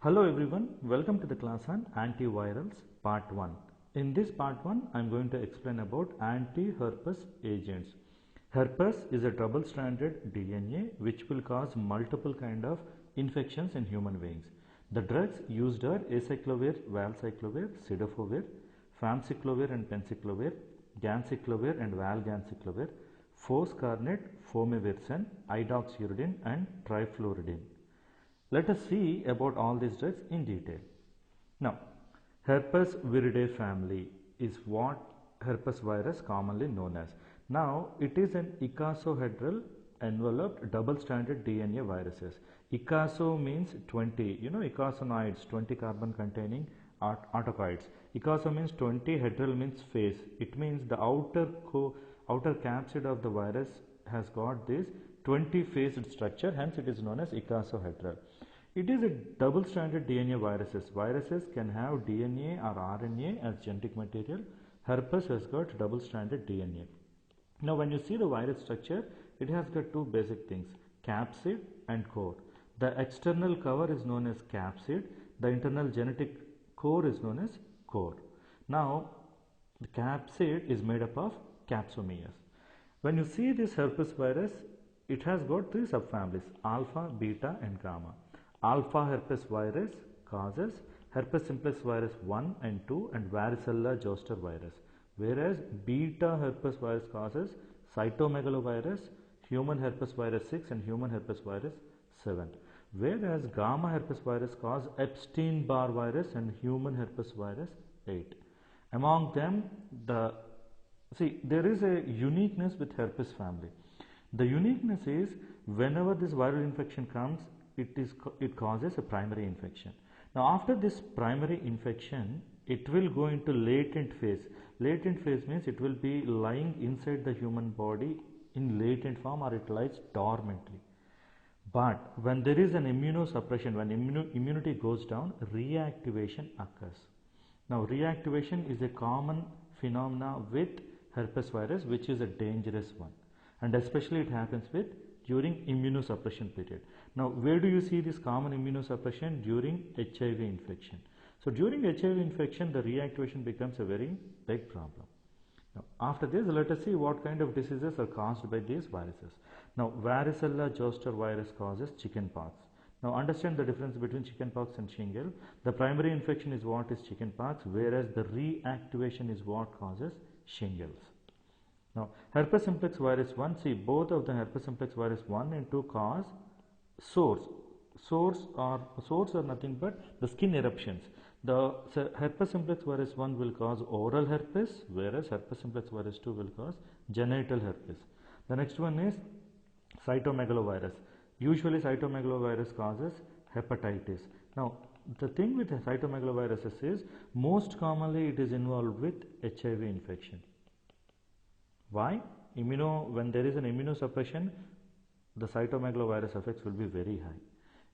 Hello everyone, welcome to the class on antivirals part 1. In this part 1, I am going to explain about anti-herpes agents. Herpes is a double-stranded DNA which will cause multiple kind of infections in human beings. The drugs used are acyclovir, valcyclovir, cidofovir, famciclovir and penciclovir, ganciclovir and valganciclovir, foscarnet, fomevirsen, idoxuridine and trifluridine. Let us see about all these drugs in detail. Now, herpes viridae family is what herpes virus commonly known as. Now, it is an icosahedral enveloped double-stranded DNA viruses. Icoso means 20, icosanoids, 20 carbon containing autocoids. Icoso means 20, hedral means face. It means the outer capsid of the virus has got this 20-phased structure, hence it is known as icosahedral. It is a double-stranded DNA viruses. Viruses can have DNA or RNA as genetic material. Herpes has got double-stranded DNA. Now, when you see the virus structure, it has got two basic things, capsid and core. The external cover is known as capsid. The internal genetic core is known as core. Now, the capsid is made up of capsomeres. When you see this herpes virus, it has got three subfamilies, alpha, beta and gamma. Alpha herpes virus causes herpes simplex virus 1 and 2 and varicella zoster virus, whereas beta herpes virus causes cytomegalovirus, human herpes virus 6 and human herpes virus 7, whereas gamma herpes virus causes Epstein-Barr virus and human herpes virus 8. Among them, there is a uniqueness with herpes family. The uniqueness is whenever this viral infection comes, it causes a primary infection. Now, after this primary infection, it will go into latent phase. Latent phase means it will be lying inside the human body in latent form, or it lies dormantly. But when there is an immunosuppression, when immunity goes down, reactivation occurs. Now, reactivation is a common phenomena with herpes virus, which is a dangerous one, and especially it happens during immunosuppression period. Now, where do you see this common immunosuppression? During HIV infection. So, during HIV infection, the reactivation becomes a very big problem. Now, after this, let us see what kind of diseases are caused by these viruses. Now, varicella zoster virus causes chickenpox. Now, understand the difference between chickenpox and shingle. The primary infection is what is chickenpox, whereas the reactivation is what causes shingles. Now, herpes simplex virus 1, see both of the herpes simplex virus 1 and 2 cause sores. Sores are nothing but the skin eruptions. The herpes simplex virus 1 will cause oral herpes, whereas herpes simplex virus 2 will cause genital herpes. The next one is cytomegalovirus. Usually cytomegalovirus causes hepatitis. Now, the thing with cytomegaloviruses is most commonly it is involved with HIV infection. Why? When there is an immunosuppression, the cytomegalovirus effects will be very high.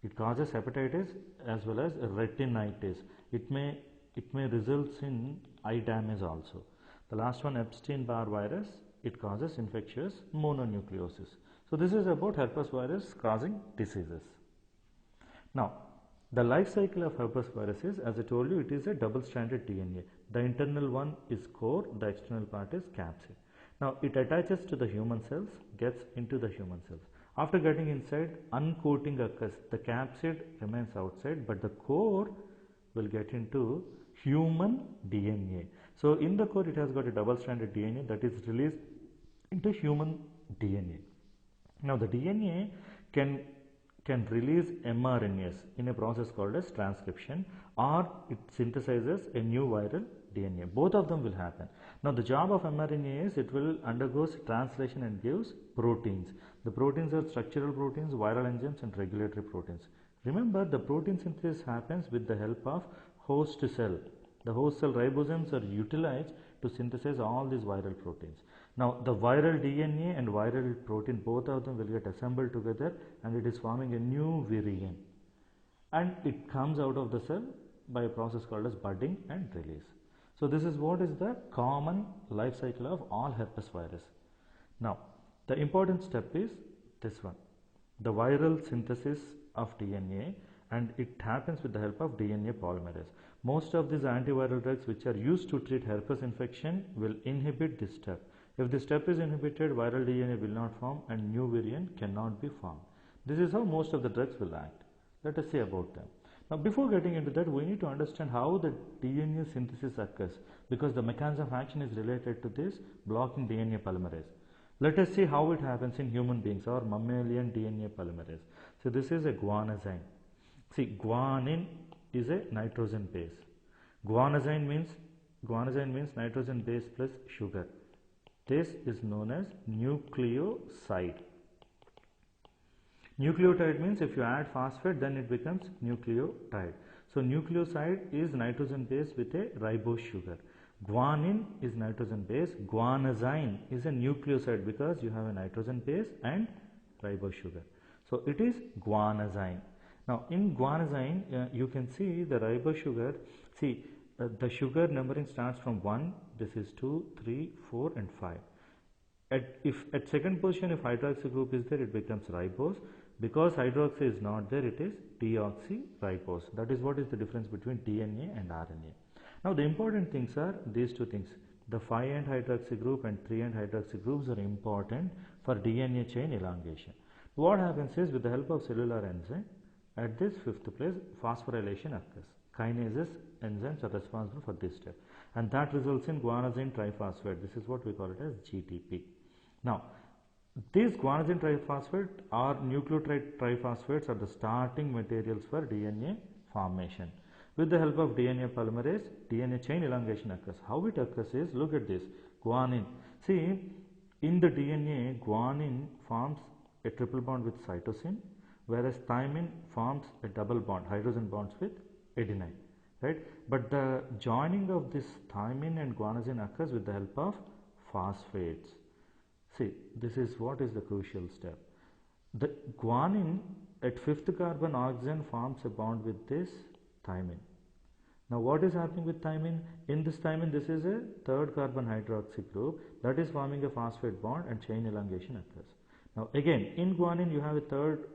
It causes hepatitis as well as retinitis. It may result in eye damage also. The last one, Epstein-Barr virus, it causes infectious mononucleosis. So, this is about herpes virus causing diseases. Now, the life cycle of herpes virus is, as I told you, it is a double-stranded DNA. The internal one is core, the external part is capsid. Now, it attaches to the human cells, gets into the human cells. After getting inside, uncoating occurs. The capsid remains outside, but the core will get into human DNA. So, in the core, it has got a double-stranded DNA that is released into human DNA. Now, the DNA can release mRNAs in a process called as transcription, or it synthesizes a new viral DNA. Both of them will happen. Now, the job of mRNA is it will undergo translation and gives proteins. The proteins are structural proteins, viral enzymes and regulatory proteins. Remember, the protein synthesis happens with the help of host cell. The host cell ribosomes are utilized to synthesize all these viral proteins. Now, the viral DNA and viral protein, both of them will get assembled together and it is forming a new virion. And it comes out of the cell by a process called as budding and release. So, this is what is the common life cycle of all herpes virus. Now, the important step is this one, the viral synthesis of DNA and it happens with the help of DNA polymerase. Most of these antiviral drugs which are used to treat herpes infection will inhibit this step. If this step is inhibited, viral DNA will not form and new variant cannot be formed. This is how most of the drugs will act. Let us see about them. Now, before getting into that, we need to understand how the DNA synthesis occurs, because the mechanism of action is related to this blocking DNA polymerase. Let us see how it happens in human beings or mammalian DNA polymerase. So, this is a guanosine. See, guanine is a nitrogen base. Guanosine means nitrogen base plus sugar. This is known as nucleoside. Nucleotide means if you add phosphate, then it becomes nucleotide. So nucleoside is nitrogen base with a ribose sugar. Guanine is nitrogen base. Guanosine is a nucleoside because you have a nitrogen base and ribose sugar. So it is guanosine. Now in guanosine, you can see the ribose sugar. See, the sugar numbering starts from 1, this is 2, 3, 4 and 5. At second position, if hydroxy group is there, it becomes ribose. Because hydroxy is not there, it is deoxyribose. That is what is the difference between DNA and RNA. Now the important things are these two things. The 5' hydroxy group and 3' hydroxy groups are important for DNA chain elongation. What happens is, with the help of cellular enzyme, at this fifth place, phosphorylation occurs. Kinases enzymes are responsible for this step, and that results in guanosine triphosphate. This is what we call it as GTP. Now, these guanosine triphosphate or nucleotide triphosphates are the starting materials for DNA formation. With the help of DNA polymerase, DNA chain elongation occurs. How it occurs is, look at this, guanine. See, in the DNA, guanine forms a triple bond with cytosine, whereas thymine forms a double bond, hydrogen bonds with adenine, right? But the joining of this thymine and guanosine occurs with the help of phosphates. See, this is what is the crucial step. The guanine at fifth carbon oxygen forms a bond with this thymine. Now what is happening with thymine? In this thymine, this is a third carbon hydroxy group that is forming a phosphate bond and chain elongation occurs. Now again, in guanine you have a third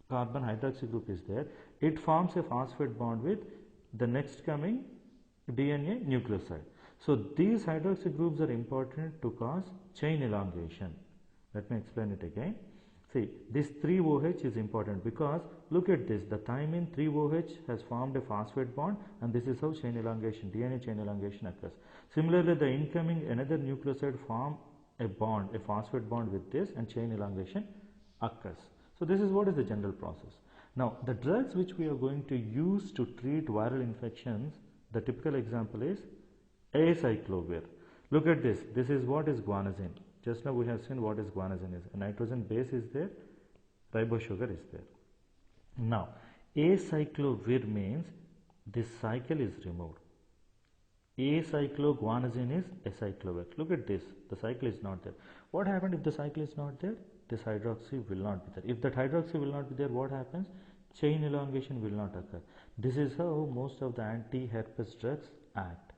carbon hydroxy group is there. It forms a phosphate bond with the next coming DNA nucleoside. So these hydroxy groups are important to cause chain elongation. Let me explain it again. See, this 3-OH is important because look at this, the thymine 3-OH has formed a phosphate bond, and this is how chain elongation, DNA chain elongation occurs. Similarly, the incoming another nucleoside form a bond, a phosphate bond with this, and chain elongation occurs. So this is what is the general process. Now the drugs which we are going to use to treat viral infections, the typical example is acyclovir. Look at this. This is what is guanosine. Just now we have seen what is guanosine is. A nitrogen base is there, ribose sugar is there. Now acyclovir means this cycle is removed. Acycloguanosine is acyclovir. Look at this. The cycle is not there. What happened if the cycle is not there? This hydroxy will not be there. If that hydroxy will not be there, what happens? Chain elongation will not occur. This is how most of the anti-herpes drugs act.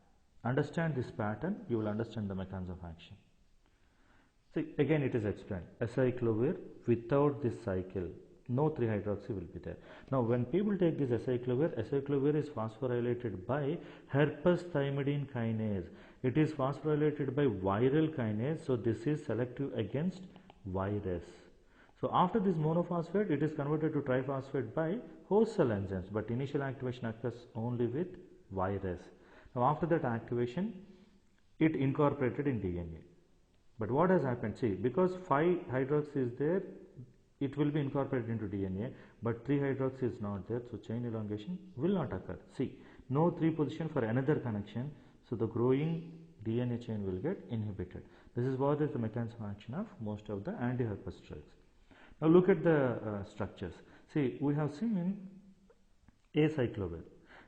Understand this pattern, you will understand the mechanism of action. See, again it is explained. Acyclovir, without this cycle, no 3-hydroxy will be there. Now when people take this acyclovir, acyclovir is phosphorylated by herpes thymidine kinase. It is phosphorylated by viral kinase, so this is selective against virus. So after this monophosphate, it is converted to triphosphate by host cell enzymes, but initial activation occurs only with virus. Now after that activation, it incorporated in DNA. But what has happened? See, because 5-hydroxy is there, it will be incorporated into DNA, but 3-hydroxy is not there, so chain elongation will not occur. See, no 3 position for another connection, so the growing DNA chain will get inhibited. This is what is the mechanism of action of most of the anti-herpes drugs. Now look at the structures. See, we have seen acyclovir.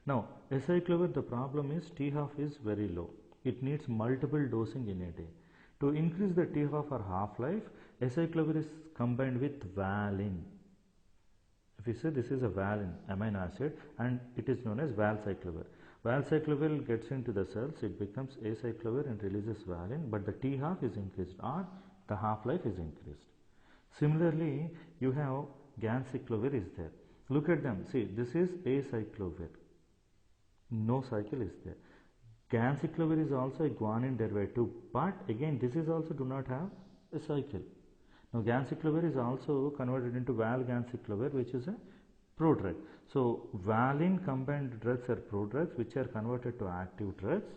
Now acyclovir, the problem is T-half is very low. It needs multiple dosing in a day. To increase the T-half or half-life, acyclovir is combined with valine. If you say this is a valine amino acid, and it is known as valcyclovir. Valcyclovir gets into the cells, it becomes acyclovir and releases valine, but the T-half is increased or the half-life is increased. Similarly, you have ganciclovir is there. Look at them. See, this is acyclovir. No cycle is there. Ganciclovir is also a guanine derivative, but again this is also do not have a cycle. Now ganciclovir is also converted into valganciclovir, which is a prodrug. So valine combined drugs are prodrugs which are converted to active drugs.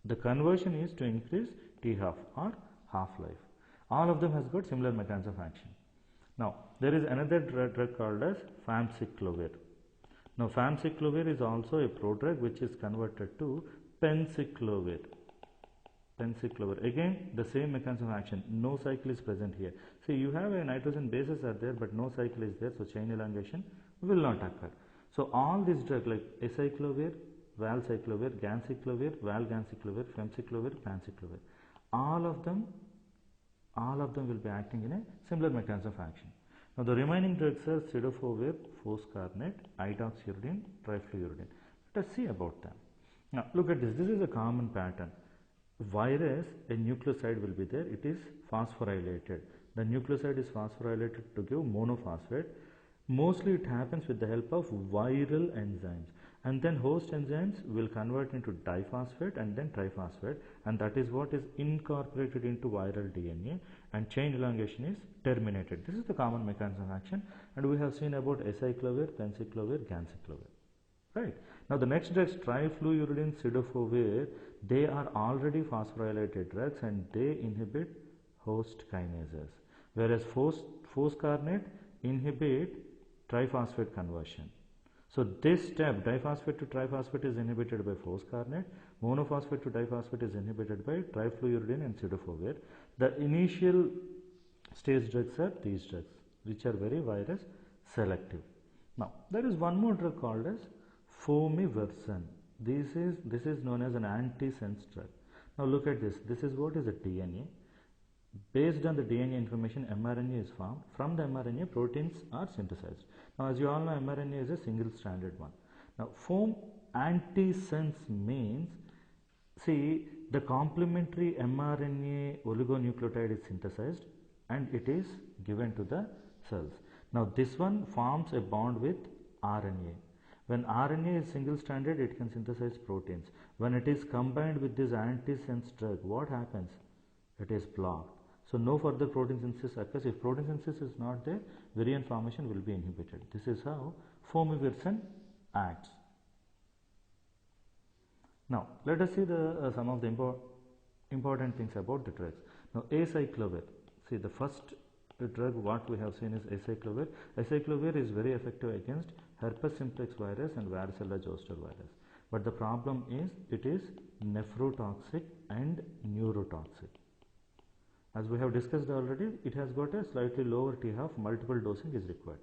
The conversion is to increase T-half or half-life. All of them has got similar mechanism of action. Now there is another drug called as famciclovir. Now famciclovir is also a prodrug which is converted to penciclovir. Penciclovir, again the same mechanism of action. No cycle is present here. See, you have a nitrogen bases are there, but no cycle is there, so chain elongation will not occur. So all these drugs like acyclovir, valcyclovir, ganciclovir, valganciclovir, famciclovir, panciclovir, all of them will be acting in a similar mechanism of action. Now the remaining drugs are cidofovir, foscarnet, idoxuridine, trifluridine. Let us see about them. Now look at this. This is a common pattern. Virus, a nucleoside will be there. It is phosphorylated. The nucleoside is phosphorylated to give monophosphate. Mostly it happens with the help of viral enzymes, and then host enzymes will convert into diphosphate and then triphosphate, and that is what is incorporated into viral DNA, and chain elongation is terminated. This is the common mechanism of action, and we have seen about acyclovir, penciclovir, ganciclovir. Right. Now the next drugs, trifluridine, cidofovir, they are already phosphorylated drugs and they inhibit host kinases, whereas foscarnet inhibit triphosphate conversion. So this step, diphosphate to triphosphate, is inhibited by foscarnet, monophosphate to diphosphate is inhibited by trifluridine and cidofovir. The initial stage drugs are these drugs, which are very virus selective. Now there is one more drug called as fomiversen. This is known as an antisense drug. Now look at this. This is what is a DNA. Based on the DNA information, mRNA is formed. From the mRNA, proteins are synthesized. Now as you all know, mRNA is a single stranded one. Now foam antisense means, see, the complementary mRNA oligonucleotide is synthesized and it is given to the cells. Now this one forms a bond with RNA. When RNA is single stranded, it can synthesize proteins. When it is combined with this antisense drug, what happens? It is blocked. So no further protein synthesis occurs. If protein synthesis is not there, virion formation will be inhibited. This is how fomiversen acts. Now let us see some of the important things about the drugs. Now acyclovir. See, the first drug what we have seen is acyclovir. Acyclovir is very effective against herpes simplex virus and varicella zoster virus. But the problem is it is nephrotoxic and neurotoxic. As we have discussed already, it has got a slightly lower T-half, multiple dosing is required.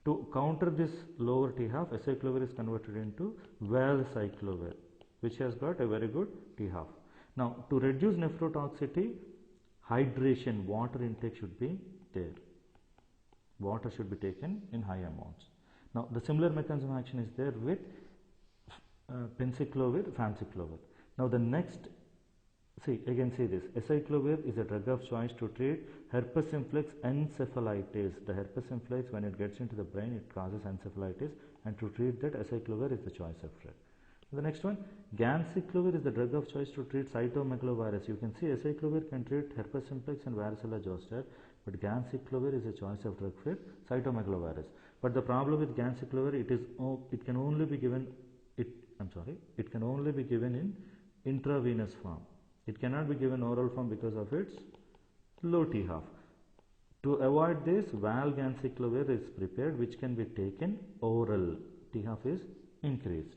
To counter this lower T-half, acyclovir is converted into valcyclovir, which has got a very good T-half. Now, to reduce nephrotoxicity, hydration, water intake should be there. Water should be taken in high amounts. Now, the similar mechanism of action is there with penciclovir, famciclovir. Now, the next, see this, acyclovir is a drug of choice to treat herpes simplex encephalitis. The herpes simplex, when it gets into the brain, it causes encephalitis, and to treat that, acyclovir is the choice of drug. The next one, ganciclovir is the drug of choice to treat cytomegalovirus. You can see acyclovir can treat herpes simplex and varicella zoster, but ganciclovir is a choice of drug for cytomegalovirus. But the problem with ganciclovir, it can only be given in intravenous form. It cannot be given oral form because of its low T-half. To avoid this, valganciclovir is prepared, which can be taken oral. T-half is increased.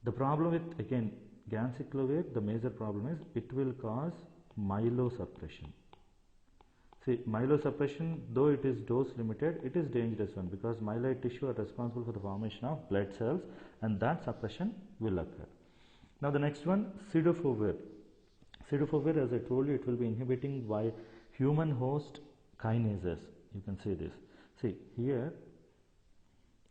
The problem with, again, ganciclovir, the major problem is it will cause myelosuppression. See, myelosuppression, though it is dose limited, it is dangerous one because myeloid tissue are responsible for the formation of blood cells, and that suppression will occur. Now the next one, cidofovir. Cidofovir, as I told you, it will be inhibiting by human host kinases. You can see this. See here.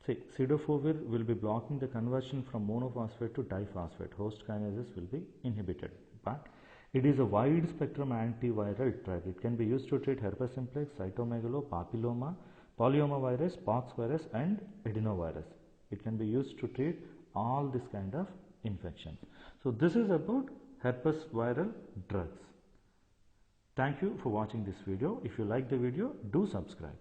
See, cidofovir will be blocking the conversion from monophosphate to diphosphate. Host kinases will be inhibited. But it is a wide spectrum antiviral drug. It can be used to treat herpes simplex, cytomegalo, papilloma, polyomavirus, pox virus and adenovirus. It can be used to treat all this kind of infections. So this is about herpes viral drugs. Thank you for watching this video. If you like the video, do subscribe.